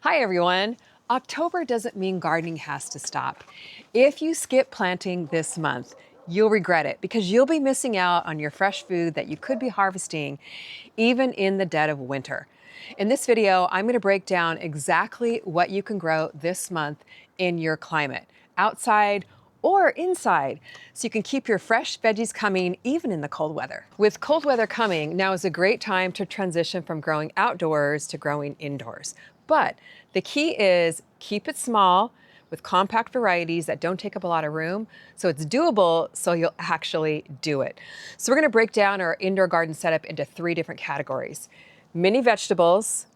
Hi everyone. October doesn't mean gardening has to stop. If you skip planting this month, you'll regret it because you'll be missing out on your fresh food that you could be harvesting even in the dead of winter. In this video, I'm going to break down exactly what you can grow this month in your climate, outside or inside, so you can keep your fresh veggies coming even in the cold weather. With cold weather coming, now is a great time to transition from growing outdoors to growing indoors. But the key is keep it small with compact varieties that don't take up a lot of room, so it's doable, so you'll actually do it. So we're gonna break down our indoor garden setup into 3 different categories: mini vegetables,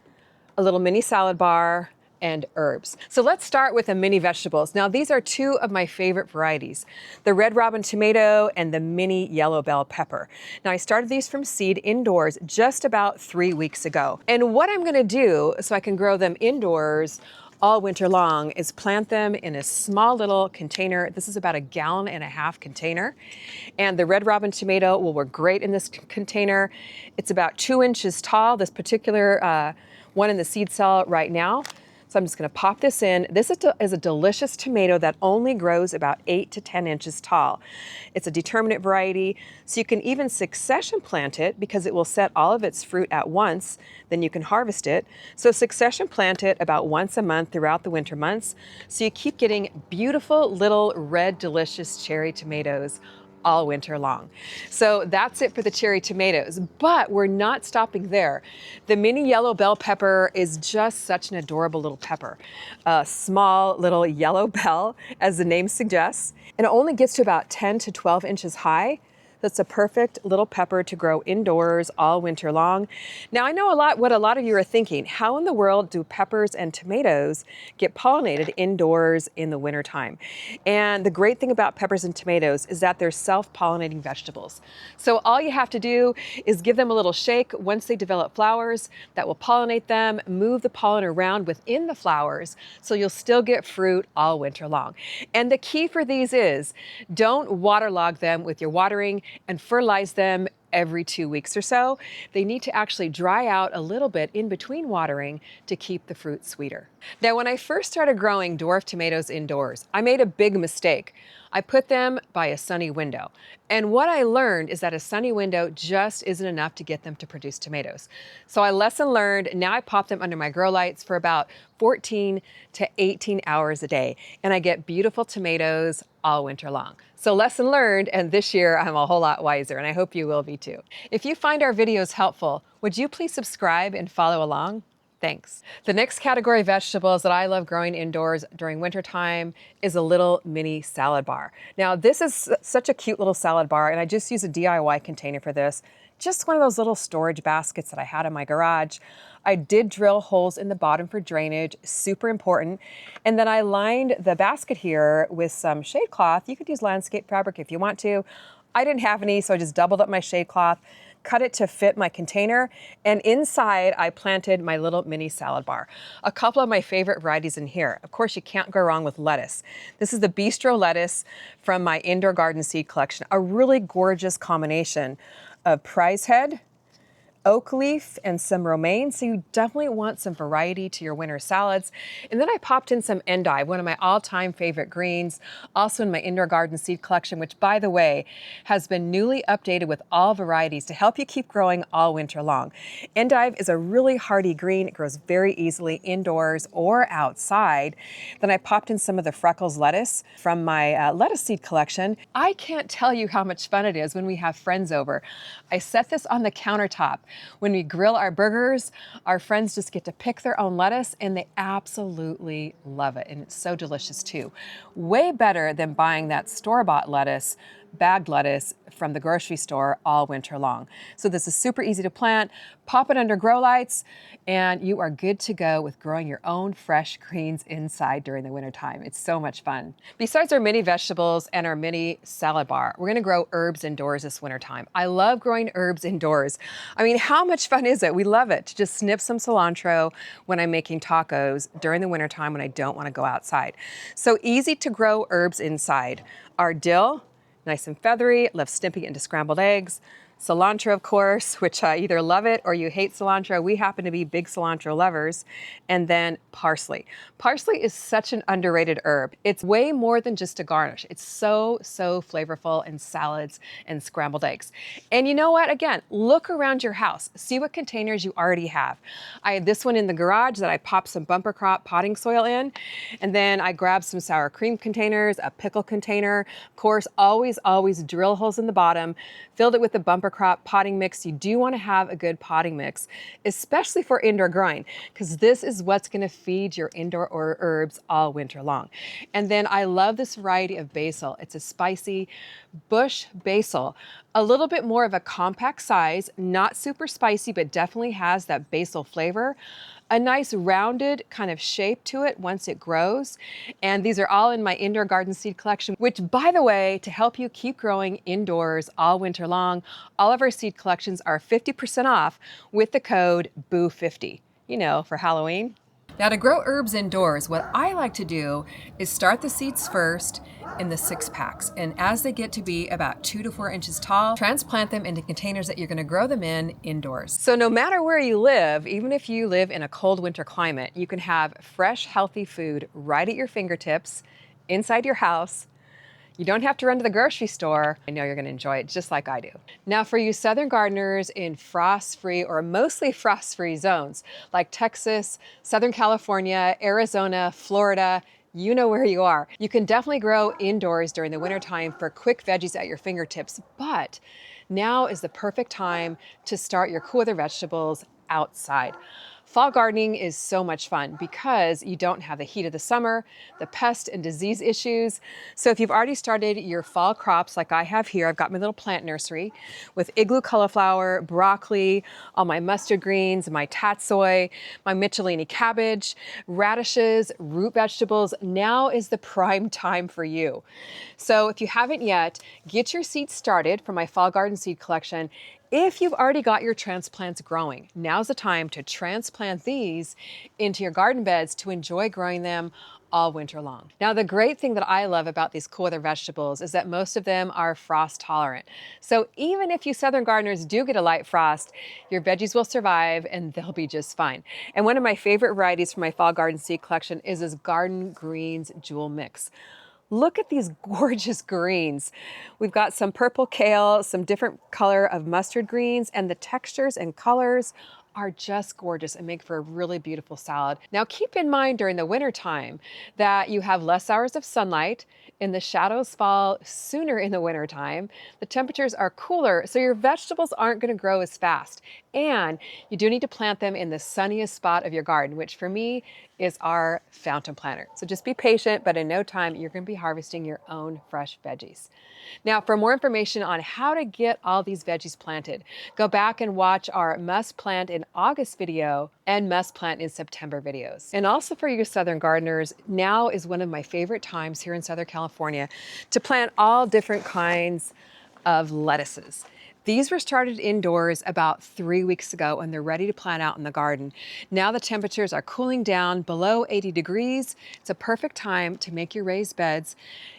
a little mini salad bar, and herbs. So let's start with the mini vegetables. Now these are 2 of my favorite varieties, the red robin tomato and the mini yellow bell pepper. Now I started these from seed indoors just about 3 weeks ago. And what I'm gonna do so I can grow them indoors all winter long is plant them in a small little container. This is about 1.5 gallon container. And the red robin tomato will work great in this container. It's about 2 inches tall, this particular one in the seed cell right now. So I'm just gonna pop this in. This is a delicious tomato that only grows about 8 to 10 inches tall. It's a determinate variety, so you can even succession plant it because it will set all of its fruit at once, then you can harvest it. So succession plant it about once a month throughout the winter months, so you keep getting beautiful little red delicious cherry tomatoes all winter long. So that's it for the cherry tomatoes, but we're not stopping there. The mini yellow bell pepper is just such an adorable little pepper. A small little yellow bell, as the name suggests, and it only gets to about 10 to 12 inches high. That's a perfect little pepper to grow indoors all winter long. Now I know what a lot of you are thinking. How in the world do peppers and tomatoes get pollinated indoors in the wintertime? And the great thing about peppers and tomatoes is that they're self-pollinating vegetables. So all you have to do is give them a little shake once they develop flowers that will pollinate them, move the pollen around within the flowers so you'll still get fruit all winter long. And the key for these is don't waterlog them with your watering and fertilize them every 2 weeks or so. They need to actually dry out a little bit in between watering to keep the fruit sweeter. Now, when I first started growing dwarf tomatoes indoors, I made a big mistake. I put them by a sunny window. And what I learned is that a sunny window just isn't enough to get them to produce tomatoes. So I lesson learned. Now I pop them under my grow lights for about 14 to 18 hours a day, and I get beautiful tomatoes all winter long. So lesson learned, and this year I'm a whole lot wiser, and I hope you will be too. If you find our videos helpful, would you please subscribe and follow along? Thanks. The next category of vegetables that I love growing indoors during wintertime is a little mini salad bar. Now this is such a cute little salad bar, and I just use a DIY container for this. Just one of those little storage baskets that I had in my garage. I did drill holes in the bottom for drainage, super important. And then I lined the basket here with some shade cloth. You could use landscape fabric if you want to. I didn't have any, so I just doubled up my shade cloth, cut it to fit my container, and inside I planted my little mini salad bar. A couple of my favorite varieties in here. Of course, you can't go wrong with lettuce. This is the Bistro lettuce from my indoor garden seed collection, a really gorgeous combination of prize head, oak leaf, and some romaine, so you definitely want some variety to your winter salads. And then I popped in some endive, one of my all-time favorite greens, also in my indoor garden seed collection, which, by the way, has been newly updated with all varieties to help you keep growing all winter long. Endive is a really hardy green. It grows very easily indoors or outside. Then I popped in some of the Freckles lettuce from my lettuce seed collection. I can't tell you how much fun it is when we have friends over. I set this on the countertop. When we grill our burgers, our friends just get to pick their own lettuce, and they absolutely love it. And it's so delicious too. Way better than buying that store-bought lettuce, bagged lettuce from the grocery store all winter long. So this is super easy to plant. Pop it under grow lights, and you are good to go with growing your own fresh greens inside during the winter time. It's so much fun. Besides our mini vegetables and our mini salad bar, we're gonna grow herbs indoors this winter time. I love growing herbs indoors. I mean, how much fun is it? We love it to just snip some cilantro when I'm making tacos during the winter time when I don't wanna go outside. So easy to grow herbs inside. Our dill, nice and feathery, love snipping into scrambled eggs. Cilantro, of course, which I either love it or you hate cilantro. We happen to be big cilantro lovers. And then parsley. Parsley is such an underrated herb. It's way more than just a garnish. It's so flavorful in salads and scrambled eggs. And you know what? Again, look around your house. See what containers you already have. I have this one in the garage that I popped some bumper crop potting soil in. And then I grabbed some sour cream containers, a pickle container. Of course, always drill holes in the bottom. Filled it with the bumper crop potting mix. You do want to have a good potting mix, especially for indoor growing, because this is what's going to feed your indoor herbs all winter long. And then I love this variety of basil. It's a spicy bush basil, a little bit more of a compact size, not super spicy, but definitely has that basil flavor. A nice rounded kind of shape to it once it grows. And these are all in my indoor garden seed collection, which, by the way, to help you keep growing indoors all winter long, all of our seed collections are 50% off with the code BOO50, you know, for Halloween. Now, to grow herbs indoors, what I like to do is start the seeds first in the 6-packs. And as they get to be about 2 to 4 inches tall, transplant them into containers that you're going to grow them in indoors. So no matter where you live, even if you live in a cold winter climate, you can have fresh, healthy food right at your fingertips inside your house. You don't have to run to the grocery store. I know you're going to enjoy it just like I do. Now, for you southern gardeners in frost-free or mostly frost-free zones like Texas, Southern California, Arizona, Florida, you know where you are. You can definitely grow indoors during the wintertime for quick veggies at your fingertips, but now is the perfect time to start your cool weather vegetables outside. Fall gardening is so much fun because you don't have the heat of the summer, the pest and disease issues. So if you've already started your fall crops like I have here, I've got my little plant nursery with Igloo Cauliflower, broccoli, all my mustard greens, my tatsoi, my Michihili cabbage, radishes, root vegetables. Now is the prime time for you. So if you haven't yet, get your seeds started for my fall garden seed collection. If you've already got your transplants growing, now's the time to transplant these into your garden beds to enjoy growing them all winter long. Now, the great thing that I love about these cool weather vegetables is that most of them are frost tolerant. So even if you southern gardeners do get a light frost, your veggies will survive and they'll be just fine. And one of my favorite varieties from my fall garden seed collection is this Garden Greens Jewell mix. Look at these gorgeous greens. We've got some purple kale, some different color of mustard greens, and the textures and colors are just gorgeous and make for a really beautiful salad. Now keep in mind during the winter time that you have less hours of sunlight and the shadows fall sooner in the winter time. The temperatures are cooler, so your vegetables aren't going to grow as fast. And you do need to plant them in the sunniest spot of your garden, which for me is our fountain planter. So just be patient, but in no time, you're going to be harvesting your own fresh veggies. Now, for more information on how to get all these veggies planted, go back and watch our Must Plant in August video and Must Plant in September videos. And also for you southern gardeners, now is one of my favorite times here in Southern California to plant all different kinds of lettuces. These were started indoors about 3 weeks ago and they're ready to plant out in the garden. Now the temperatures are cooling down below 80 degrees. It's a perfect time to make your raised beds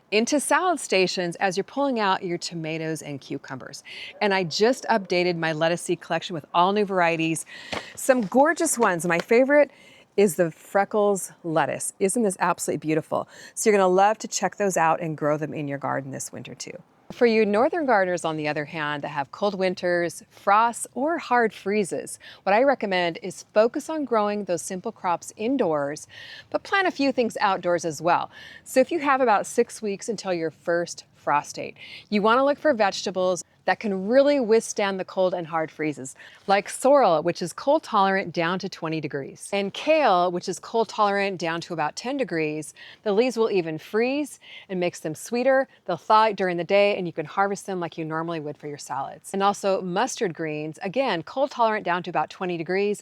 into salad stations as you're pulling out your tomatoes and cucumbers. And I just updated my lettuce seed collection with all new varieties. Some gorgeous ones. My favorite is the Freckles lettuce. Isn't this absolutely beautiful? So you're gonna love to check those out and grow them in your garden this winter too. For you northern gardeners, on the other hand, that have cold winters, frosts, or hard freezes, what I recommend is focus on growing those simple crops indoors, but plant a few things outdoors as well. So if you have about 6 weeks until your first frost date, you want to look for vegetables that can really withstand the cold and hard freezes, like sorrel, which is cold tolerant down to 20 degrees, and kale, which is cold tolerant down to about 10 degrees. The leaves will even freeze and makes them sweeter. They'll thaw out during the day and you can harvest them like you normally would for your salads. And also mustard greens, again, cold tolerant down to about 20 degrees,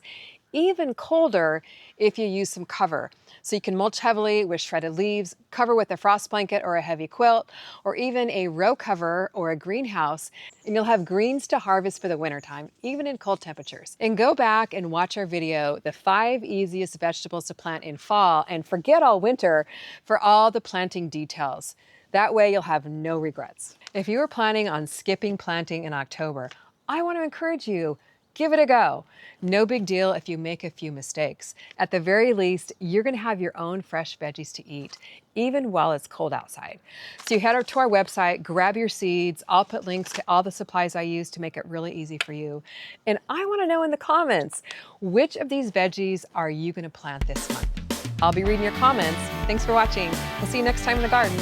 even colder if you use some cover. So you can mulch heavily with shredded leaves, cover with a frost blanket or a heavy quilt, or even a row cover or a greenhouse, and you'll have greens to harvest for the wintertime, even in cold temperatures. And go back and watch our video, the 5 easiest vegetables to plant in fall, and forget all winter for all the planting details. That way you'll have no regrets. If you were planning on skipping planting in October, I want to encourage you, give it a go. No big deal if you make a few mistakes. At the very least, you're going to have your own fresh veggies to eat, even while it's cold outside. So you head over to our website, grab your seeds. I'll put links to all the supplies I use to make it really easy for you. And I want to know in the comments, which of these veggies are you going to plant this month? I'll be reading your comments. Thanks for watching. We'll see you next time in the garden.